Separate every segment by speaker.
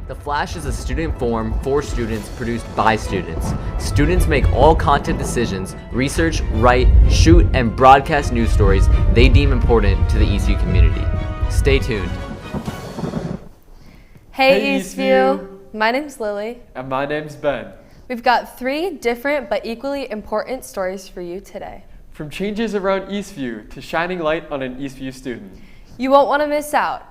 Speaker 1: The Flash is a student forum for students produced by students. Students make all content decisions, research, write, shoot, and broadcast news stories they deem important to the Eastview community. Stay tuned.
Speaker 2: Hey Eastview! My name's Lilly.
Speaker 3: And my name's Ben.
Speaker 2: We've got 3 different but equally important stories for you today.
Speaker 3: From changes around Eastview to shining light on an Eastview student.
Speaker 2: You won't want to miss out.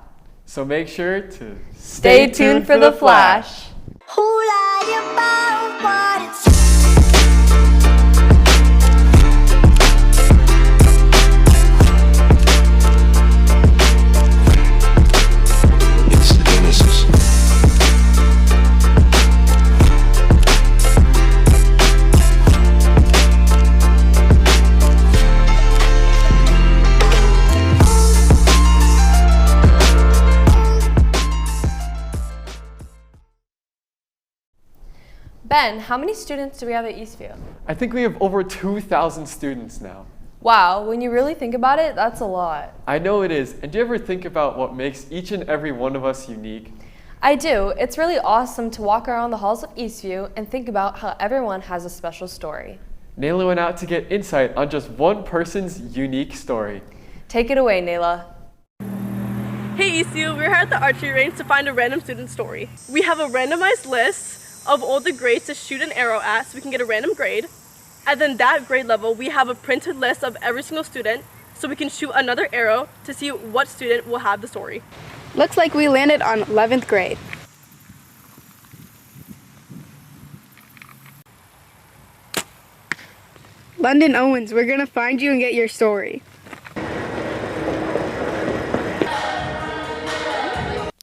Speaker 3: So make sure to
Speaker 2: stay tuned for the Flash. Ben, how many students do we have at Eastview?
Speaker 3: I think we have over 2,000 students now.
Speaker 2: Wow, when you really think about it, that's a lot.
Speaker 3: I know it is. And do you ever think about what makes each and every one of us unique?
Speaker 2: I do. It's really awesome to walk around the halls of Eastview and think about how everyone has a special story.
Speaker 3: Nayla went out to get insight on just one person's unique story.
Speaker 2: Take it away, Nayla.
Speaker 4: Hey Eastview, we're here at the archery range to find a random student story. We have a randomized list of all the grades to shoot an arrow at so we can get a random grade. And then that grade level, we have a printed list of every single student so we can shoot another arrow to see what student will have the story.
Speaker 5: Looks like we landed on 11th grade. London Owens, we're gonna find you and get your story.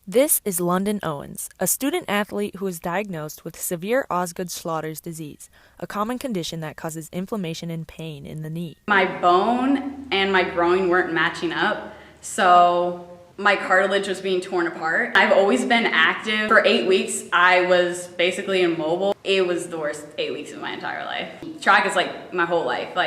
Speaker 6: This is London Owens, a student athlete who was diagnosed with severe Osgood-Schlatter's disease, a common condition that causes inflammation and pain in the knee.
Speaker 7: My bone and my groin weren't matching up, so my cartilage was being torn apart. I've always been active. For 8 weeks, I was basically immobile. It was the worst 8 weeks of my entire life. Track is like my whole life.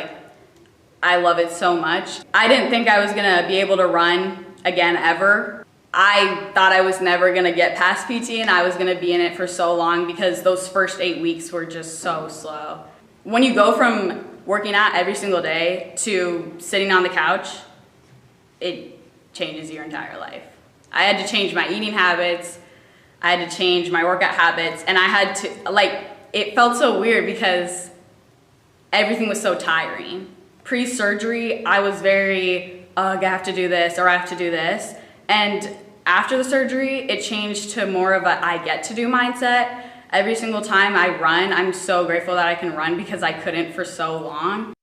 Speaker 7: I love it so much. I didn't think I was gonna be able to run again ever. I thought I was never gonna get past PT and I was gonna be in it for so long because those first 8 weeks were just so slow. When you go from working out every single day to sitting on the couch, it changes your entire life. I had to change my eating habits, I had to change my workout habits, and I had to, it felt so weird because everything was so tiring. Pre-surgery, I was very, I have to do this or I have to do this. And after the surgery, it changed to more of a I get to do mindset. Every single time I run, I'm so grateful that I can run because I couldn't for so long.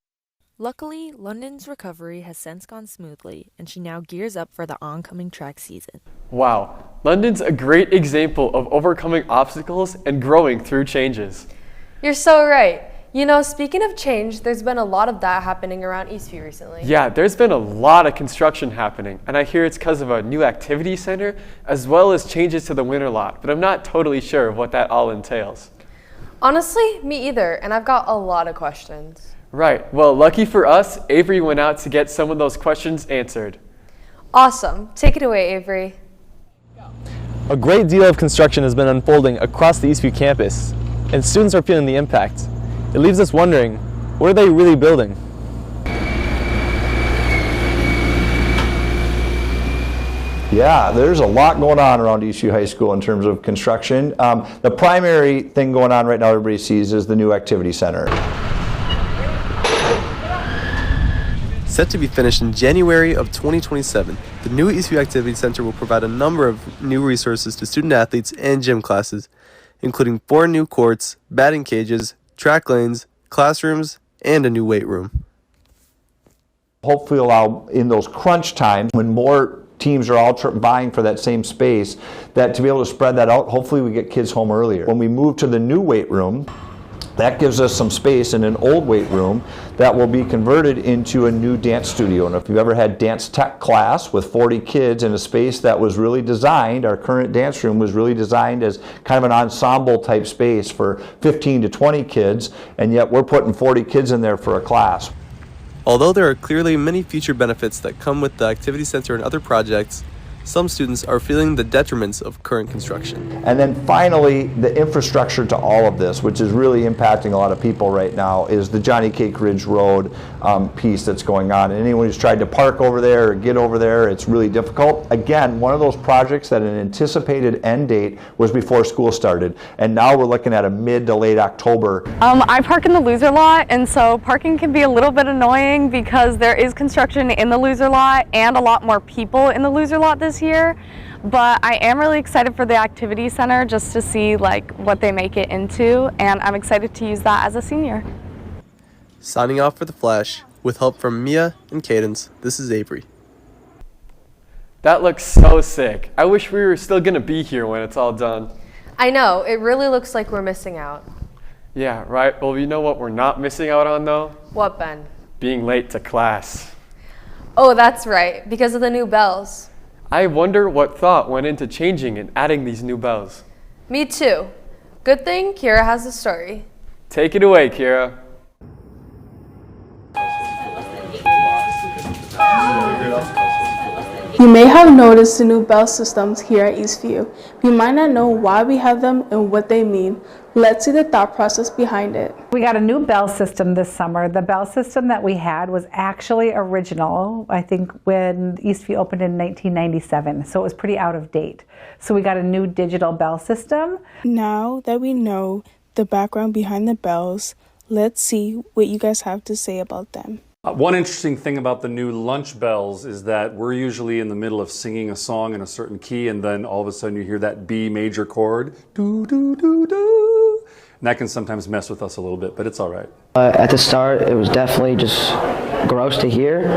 Speaker 6: Luckily, London's recovery has since gone smoothly, and she now gears up for the oncoming track season.
Speaker 3: Wow, London's a great example of overcoming obstacles and growing through changes.
Speaker 2: You're so right. You know, speaking of change, there's been a lot of that happening around Eastview recently.
Speaker 3: Yeah, there's been a lot of construction happening, and I hear it's because of a new activity center as well as changes to the winter lot, but I'm not totally sure of what that all entails.
Speaker 2: Honestly, me either, and I've got a lot of questions.
Speaker 3: Right, well, lucky for us, Avery went out to get some of those questions answered.
Speaker 2: Awesome. Take it away, Avery.
Speaker 8: A great deal of construction has been unfolding across the Eastview campus, and students are feeling the impact. It leaves us wondering, what are they really building?
Speaker 9: Yeah, there's a lot going on around Eastview High School in terms of construction. The primary thing going on right now everybody sees is the new activity center.
Speaker 10: Set to be finished in January of 2027, the new Eastview Activity Center will provide a number of new resources to student athletes and gym classes, including 4 new courts, batting cages, track lanes, classrooms, and a new weight room.
Speaker 9: Hopefully allow in those crunch times when more teams are all vying for that same space, that to be able to spread that out, hopefully we get kids home earlier. When we move to the new weight room, that gives us some space in an old weight room that will be converted into a new dance studio. And if you've ever had dance tech class with 40 kids in a space that was really designed, our current dance room was really designed as kind of an ensemble type space for 15 to 20 kids, and yet we're putting 40 kids in there for a class.
Speaker 10: Although there are clearly many future benefits that come with the Activity Center and other projects, some students are feeling the detriments of current construction.
Speaker 9: And then finally, the infrastructure to all of this, which is really impacting a lot of people right now, is the Johnny Cake Ridge Road piece that's going on. And anyone who's tried to park over there or get over there, it's really difficult. Again, one of those projects that an anticipated end date was before school started, and now we're looking at a mid to late October.
Speaker 11: I park in the loser lot, and so parking can be a little bit annoying because there is construction in the loser lot and a lot more people in the loser lot this year. But I am really excited for the activity center just to see like what they make it into, and I'm excited to use that as a senior.
Speaker 10: Signing off for The Flash, with help from Mia and Cadence, this is Avery.
Speaker 3: That looks so sick. I wish we were still gonna be here when it's all done.
Speaker 2: I know, it really looks like we're missing out.
Speaker 3: Yeah, right. Well, you know what we're not missing out on though?
Speaker 2: What, Ben?
Speaker 3: Being late to class.
Speaker 2: Oh, that's right, because of the new bells.
Speaker 3: I wonder what thought went into changing and adding these new bells.
Speaker 2: Me too. Good thing Kiera has the story.
Speaker 3: Take it away, Kiera.
Speaker 12: You may have noticed the new bell systems here at Eastview. You might not know why we have them and what they mean. Let's see the thought process behind it.
Speaker 13: We got a new bell system this summer. The bell system that we had was actually original, I think, when Eastview opened in 1997, so it was pretty out of date. So we got a new digital bell system.
Speaker 12: Now that we know the background behind the bells, let's see what you guys have to say about them.
Speaker 14: One interesting thing about the new lunch bells is that we're usually in the middle of singing a song in a certain key, and then all of a sudden you hear that B major chord, doo doo doo doo, and that can sometimes mess with us a little bit, but it's all right.
Speaker 15: At the start, it was definitely just gross to hear,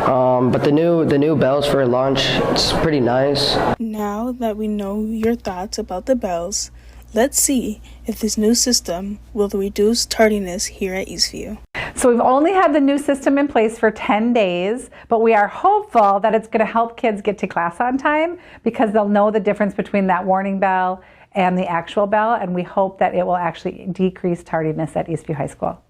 Speaker 15: but the new bells for lunch, it's pretty nice.
Speaker 12: Now that we know your thoughts about the bells, let's see if this new system will reduce tardiness here at Eastview.
Speaker 13: So we've only had the new system in place for 10 days, but we are hopeful that it's going to help kids get to class on time because they'll know the difference between that warning bell and the actual bell, and we hope that it will actually decrease tardiness at Eastview High School.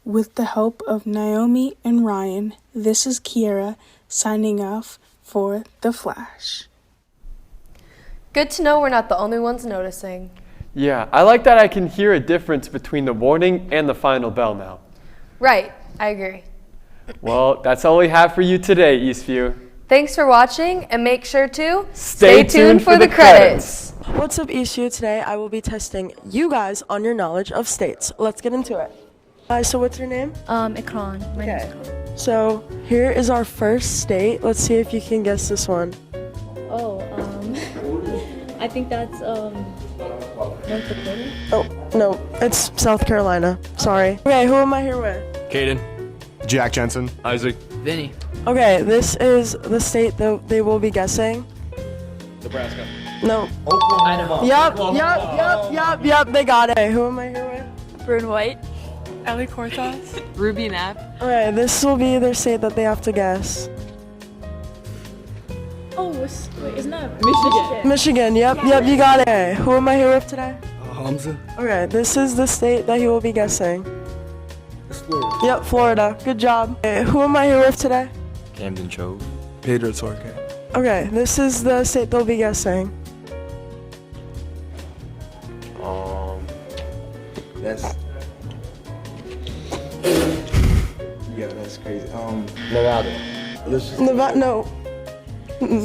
Speaker 12: With the help of Naomi and Ryan, this is Kiera signing off for The Flash.
Speaker 2: Good to know we're not the only ones noticing.
Speaker 3: Yeah, I like that I can hear a difference between the warning and the final bell now.
Speaker 2: Right, I agree.
Speaker 3: Well, that's all we have for you today, Eastview.
Speaker 2: Thanks for watching, and make sure to
Speaker 3: stay tuned for the credits.
Speaker 16: What's up, Eastview? Today I will be testing you guys on your knowledge of states. Let's get into it. So what's your name?
Speaker 17: Ikran. My name's Ikran.
Speaker 16: So here is our first state. Let's see if you can guess this one.
Speaker 17: Oh, I think that's North Dakota.
Speaker 16: Oh, no, it's South Carolina. Sorry. Okay, who am I here with?
Speaker 18: Caden. Jack Jensen. Isaac.
Speaker 1: Vinny.
Speaker 16: Okay, this is the state that they will be guessing.
Speaker 18: Nebraska.
Speaker 16: No.
Speaker 18: Oklahoma.
Speaker 16: Yep, they got it. Okay, who am I here with?
Speaker 19: Bryn White. Ellie Cortez. Ruby Knapp.
Speaker 16: Okay, this will be their state that they have to guess.
Speaker 17: Oh, wait, isn't that
Speaker 19: Michigan?
Speaker 16: Michigan, yep, you got it. Okay, who am I here with today?
Speaker 18: Hamza.
Speaker 16: Okay, this is the state that he will be guessing.
Speaker 18: It's Florida.
Speaker 16: Yep, Florida. Good job. Okay, who am I here with today?
Speaker 18: Camden Chove. Pedro Torque.
Speaker 16: Okay, this is the state they'll be guessing.
Speaker 18: That's. Yeah, that's crazy. Nevada.
Speaker 16: Nevada, no.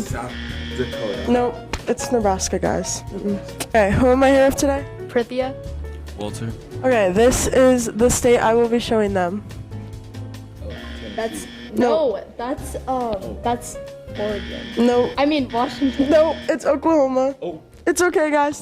Speaker 18: South Dakota.
Speaker 16: No, it's Nebraska, guys. Okay, who am I here with today?
Speaker 17: Prithia.
Speaker 18: Walter.
Speaker 16: Okay, this is the state I will be showing them.
Speaker 17: That's
Speaker 16: No.
Speaker 17: that's Oregon.
Speaker 16: No.
Speaker 17: I mean Washington.
Speaker 16: No, it's Oklahoma.
Speaker 18: Oh.
Speaker 16: It's okay, guys.